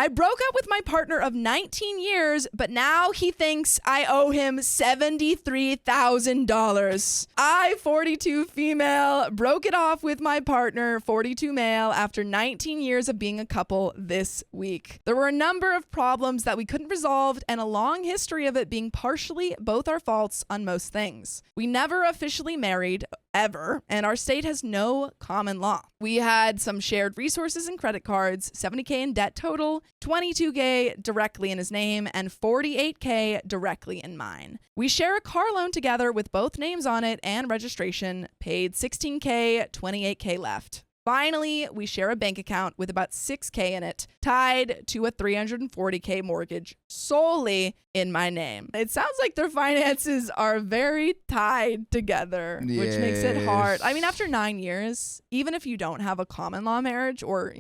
I broke up with my partner of 19 years, but now he thinks I owe him $73,000. I, 42 female, broke it off with my partner, 42 male, after 19 years of being a couple this week. There were a number of problems that we couldn't resolve and a long history of it being partially both our faults on most things. We never officially married, ever, and our state has no common law. We had some shared resources and credit cards, $70K in debt total, $22K directly in his name, and $48K directly in mine. We share a car loan together with both names on it and registration, paid $16K, $28K left. Finally, we share a bank account with about $6K in it, tied to a $340K mortgage solely in my name. It sounds like their finances are very tied together, which makes it hard. I mean, after 9 years, even if you don't have a common law marriage or,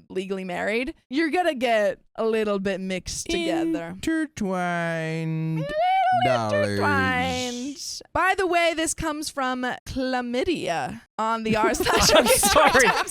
legally married, you're gonna get a little bit mixed together. Intertwined. By the way, this comes from chlamydia on the r/. I'm sorry. I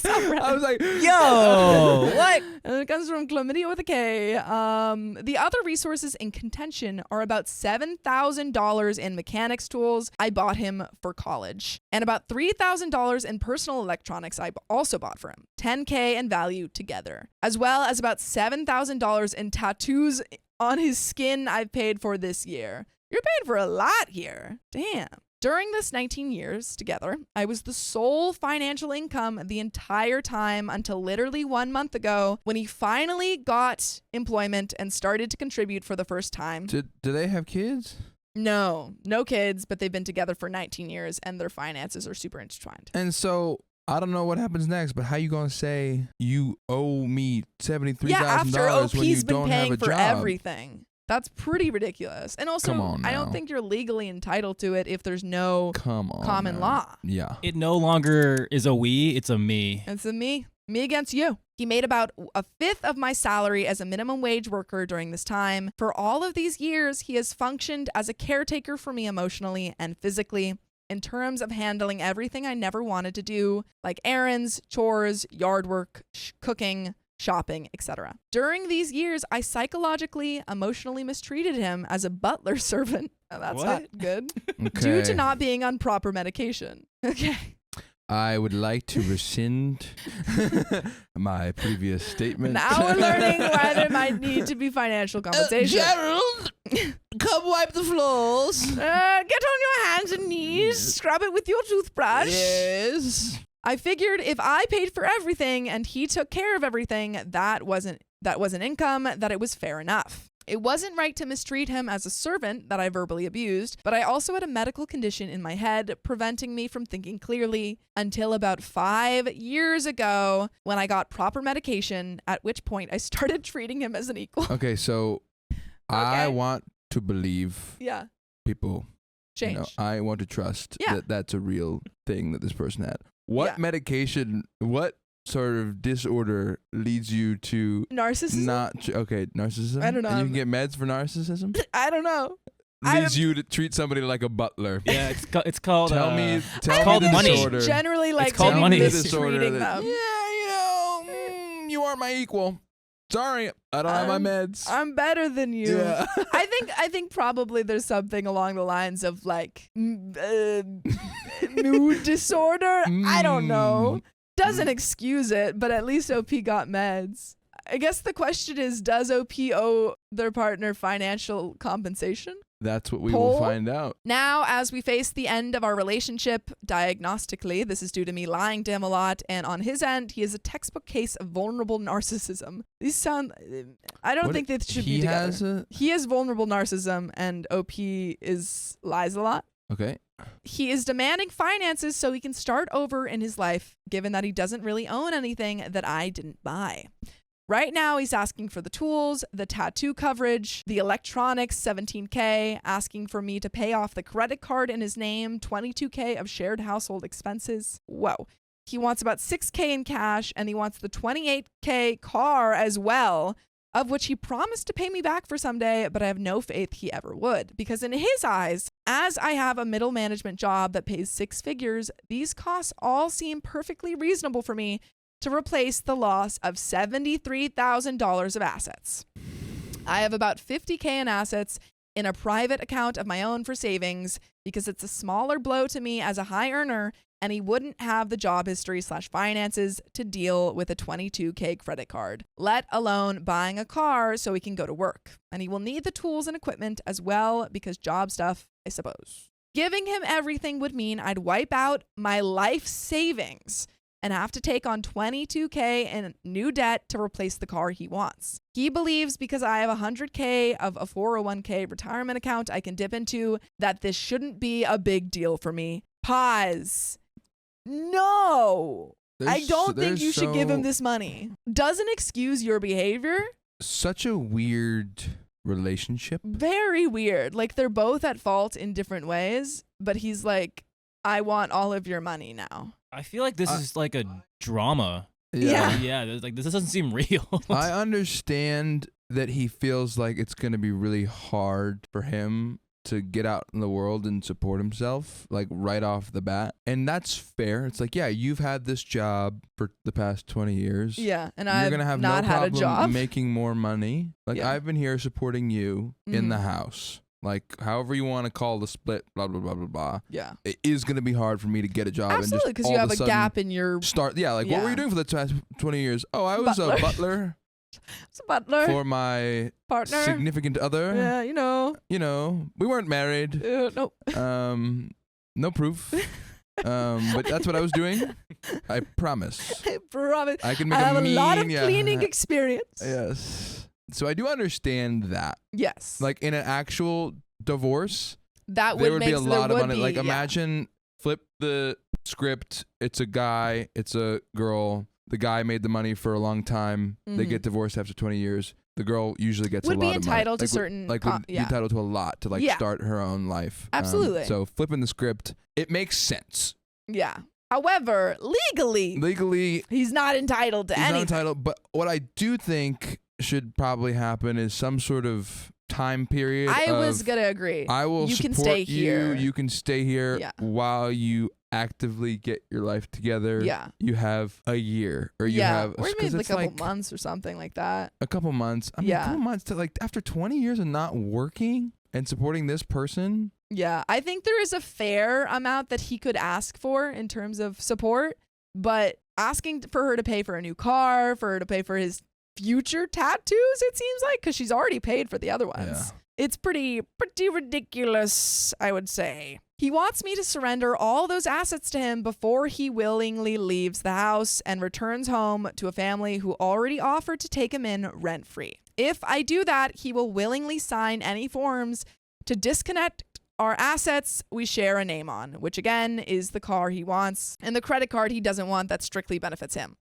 was like, Yo, what? It comes from chlamydia with a K. The other resources in contention are about $7,000 in mechanics tools I bought him for college, and about $3,000 in personal electronics I also bought for him, $10K in value together, as well as about $7,000 in tattoos on his skin I've paid for this year. You're paying for a lot here. Damn. During this 19 years together, I was the sole financial income the entire time until literally 1 month ago when he finally got employment and started to contribute for the first time. do they have kids? No kids, but they've been together for 19 years and their finances are super intertwined. And so I don't know what happens next, but how you gonna say you owe me $73,000 after when you OP's been don't have paying a for job? everything. That's pretty ridiculous. And also, Come on I don't now. think you're legally entitled to it if there's no Come on, common man. law. Yeah. It no longer is a we, it's a me. It's a me against you. He made about a fifth of my salary as a minimum wage worker during this time. For all of these years, he has functioned as a caretaker for me emotionally and physically in terms of handling everything I never wanted to do, like errands, chores, yard work, cooking, shopping, etc. During these years, I psychologically, emotionally mistreated him as a butler servant. Oh, that's What? not good. Okay. Due to not being on proper medication. Okay. I would like to rescind my previous statement. Now we're learning why there might need to be financial compensation. Gerald, come wipe the floors. Get on your hands and knees, scrub it with your toothbrush. Yes. I figured if I paid for everything and he took care of everything, that wasn't income, that it was fair enough. It wasn't right to mistreat him as a servant that I verbally abused, but I also had a medical condition in my head preventing me from thinking clearly until about 5 years ago when I got proper medication, at which point I started treating him as an equal. Okay, so I want to believe Yeah. people. Change. I want to trust that that's a real thing that this person had. What Yeah. medication, what sort of disorder leads you to Narcissism? narcissism? I don't know. And you can get meds for narcissism? I don't know. Leads you to treat somebody like a butler. Yeah, it's called. Tell me called the money. disorder. Generally like called money. mistreating them. You are my equal. Sorry, I don't have my meds. I'm better than you. Yeah. I think probably there's something along the lines of like mood disorder. I don't know. Doesn't excuse it, but at least OP got meds. I guess the question is, does OP owe their partner financial compensation? That's what we will Poll? find out. Now, as we face the end of our relationship diagnostically, this is due to me lying to him a lot, and on his end, he is a textbook case of vulnerable narcissism. These sound... I don't think they should be together. He has vulnerable narcissism, and OP lies a lot. Okay. He is demanding finances so he can start over in his life, given that he doesn't really own anything that I didn't buy. Right now, he's asking for the tools, the tattoo coverage, the electronics, $17K, asking for me to pay off the credit card in his name, $22K of shared household expenses. Whoa. He wants about $6K in cash, and he wants the $28K car as well, of which he promised to pay me back for someday, but I have no faith he ever would. Because in his eyes, as I have a middle management job that pays 6 figures, these costs all seem perfectly reasonable for me to replace the loss of $73,000 of assets. I have about $50K in assets in a private account of my own for savings because it's a smaller blow to me as a high earner, and he wouldn't have the job history / finances to deal with a $22K credit card, let alone buying a car so he can go to work. And he will need the tools and equipment as well because job stuff, I suppose. Giving him everything would mean I'd wipe out my life savings and have to take on $22K in new debt to replace the car he wants. He believes because I have $100K of a 401K retirement account I can dip into that this shouldn't be a big deal for me. Pause. No. I don't think you should give him this money. Doesn't excuse your behavior. Such a weird relationship. Very weird. Like they're both at fault in different ways, but he's like, I want all of your money now. I feel like this is like a drama. Yeah. Yeah, like this doesn't seem real. I understand that he feels like it's going to be really hard for him to get out in the world and support himself, like right off the bat. And that's fair. It's like, yeah, you've had this job for the past 20 years. Yeah, and You're I've gonna have not no had a problem job. making more money. Like, Yeah. I've been here supporting you in the Mhm. house. Like, however you want to call the split, blah, blah, blah, blah, blah. Yeah. It is going to be hard for me to get a job. Absolutely, and because just you all have of a sudden gap in your start. Yeah, like, what were Yeah. you doing for the past 20 years? Oh, I was Butler. a butler butler for my partner. significant other. Yeah, you know. You know, we weren't married. Nope. No proof. But that's what I was doing. I promise. I promise. I can make I have a a mean, lot of yeah. cleaning experience. Yes. So I do understand that. Yes. Like in an actual divorce, that there would would make be a lot of money. be, Like yeah. imagine flip the script. It's a guy. It's a girl. The guy made the money for a long time. They Mhm. get divorced after 20 years. The girl usually gets Would a be lot of money. entitled to Like, certain Like co- would be yeah. entitled to a lot to like Yeah. start her own life. Absolutely. So flipping the script, it makes sense. Yeah. However, legally, Legally, he's not entitled to he's not anything. entitled. But what I do think should probably happen is some sort of time period. I of, was gonna agree. I will You support can stay you. here. You can stay here Yeah. while you actively get your life together. Yeah. You have a year, or you Yeah. have Or maybe 'cause a it's couple like months or something like that. a couple months. I mean, Yeah. a couple months to like after 20 years of not working and supporting this person. Yeah. I think there is a fair amount that he could ask for in terms of support, but asking for her to pay for a new car, for her to pay for his future tattoos, it seems like, because she's already paid for the other ones. Yeah. It's pretty ridiculous, I would say. He wants me to surrender all those assets to him before he willingly leaves the house and returns home to a family who already offered to take him in rent-free. If I do that, he will willingly sign any forms to disconnect our assets we share a name on, which again is the car he wants and the credit card he doesn't want that strictly benefits him.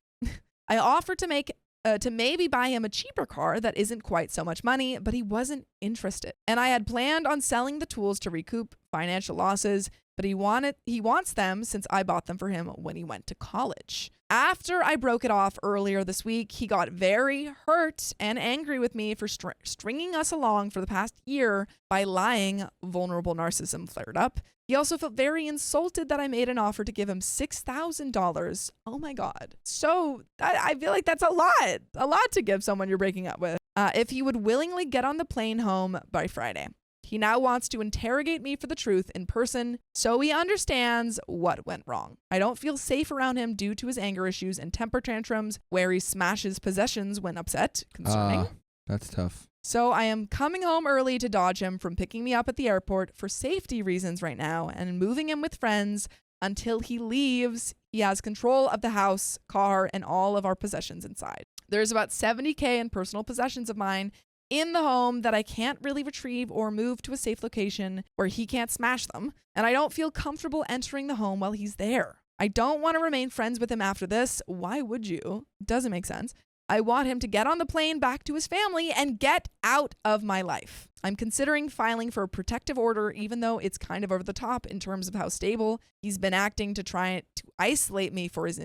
I offered to maybe buy him a cheaper car that isn't quite so much money, but he wasn't interested. And I had planned on selling the tools to recoup financial losses, but he wants them since I bought them for him when he went to college. After I broke it off earlier this week, he got very hurt and angry with me for stringing us along for the past year by lying. Vulnerable narcissism flared up. He also felt very insulted that I made an offer to give him $6,000. Oh my God. So I feel like that's a lot to give someone you're breaking up with. If he would willingly get on the plane home by Friday. He now wants to interrogate me for the truth in person so he understands what went wrong. I don't feel safe around him due to his anger issues and temper tantrums where he smashes possessions when upset. Concerning. That's tough. So I am coming home early to dodge him from picking me up at the airport for safety reasons right now and moving him with friends until he leaves. He has control of the house, car, and all of our possessions inside. There's about $70K in personal possessions of mine in the home that I can't really retrieve or move to a safe location where he can't smash them. And I don't feel comfortable entering the home while he's there. I don't want to remain friends with him after this. Why would you? Doesn't make sense. I want him to get on the plane back to his family and get out of my life. I'm considering filing for a protective order, even though it's kind of over the top in terms of how stable he's been acting to try to isolate me for his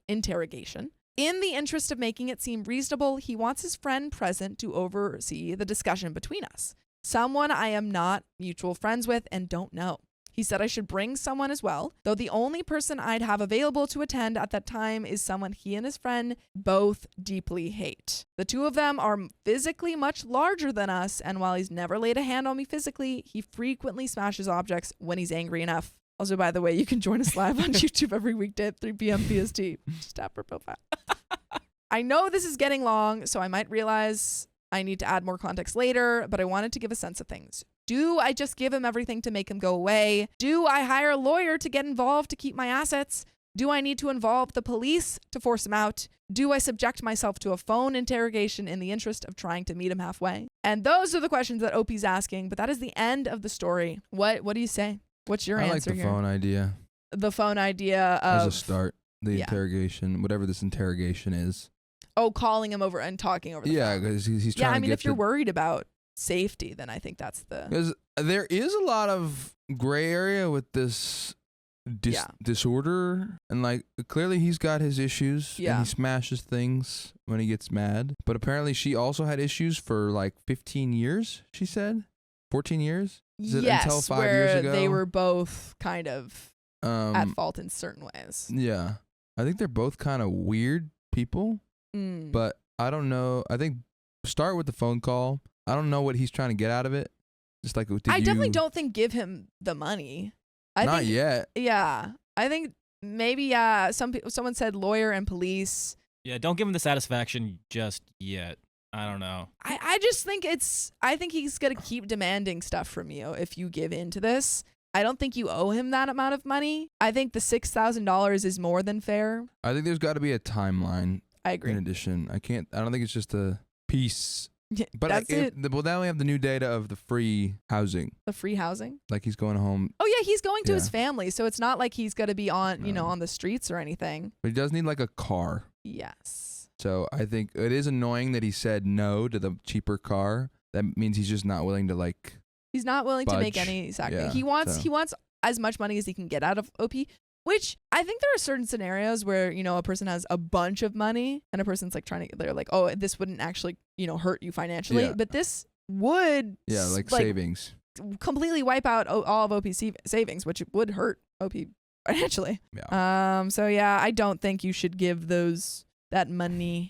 interrogation. In the interest of making it seem reasonable, he wants his friend present to oversee the discussion between us. Someone I am not mutual friends with and don't know. He said I should bring someone as well, though the only person I'd have available to attend at that time is someone he and his friend both deeply hate. The two of them are physically much larger than us, and while he's never laid a hand on me physically, he frequently smashes objects when he's angry enough. Also, by the way, you can join us live on YouTube every weekday at 3 p.m. PST. Just tap our profile. I know this is getting long, so I might realize I need to add more context later, but I wanted to give a sense of things. Do I just give him everything to make him go away? Do I hire a lawyer to get involved to keep my assets? Do I need to involve the police to force him out? Do I subject myself to a phone interrogation in the interest of trying to meet him halfway? And those are the questions that OP's asking, but that is the end of the story. What do you say? What's your answer here? I like the phone idea. The phone idea of... As a start. The interrogation, whatever this interrogation is. Oh, calling him over and talking over the phone. Yeah, because he's trying to get... Yeah, I mean, if you're worried about safety, then I think that's the... Because there is a lot of gray area with this disorder. And, like, clearly he's got his issues. Yeah. And he smashes things when he gets mad. But apparently she also had issues for, like, 15 years, she said? 14 years? Yes, until 5 where years ago? they were both kind of at fault in certain ways. Yeah. I think they're both kind of weird people. But I don't know. I think start with the phone call. I don't know what he's trying to get out of it. Just like I definitely don't think give him the money. Not yet. Yeah. I think maybe someone said lawyer and police. Yeah, don't give him the satisfaction just yet. I don't know. I just think I think he's going to keep demanding stuff from you if you give in to this. I don't think you owe him that amount of money. I think the $6,000 is more than fair. I think there's got to be a timeline. I agree. In addition, I don't think it's just a piece. But that's it. Well, now we have the new data of the free housing. The free housing? Like he's going home. Oh yeah, he's going to his family, so it's not like he's going to be on, on the streets or anything. But he does need like a car. Yes. So I think it is annoying that he said no to the cheaper car. That means he's just not willing to like. He's not willing to make any sacrifice. He wants as much money as he can get out of OP. Which I think there are certain scenarios where, a person has a bunch of money and a person's like they're like, oh, this wouldn't actually, hurt you financially. Yeah. But this would. Yeah, like savings. Completely wipe out all of OP's savings, which would hurt OP financially. Yeah. So yeah, I don't think you should give that money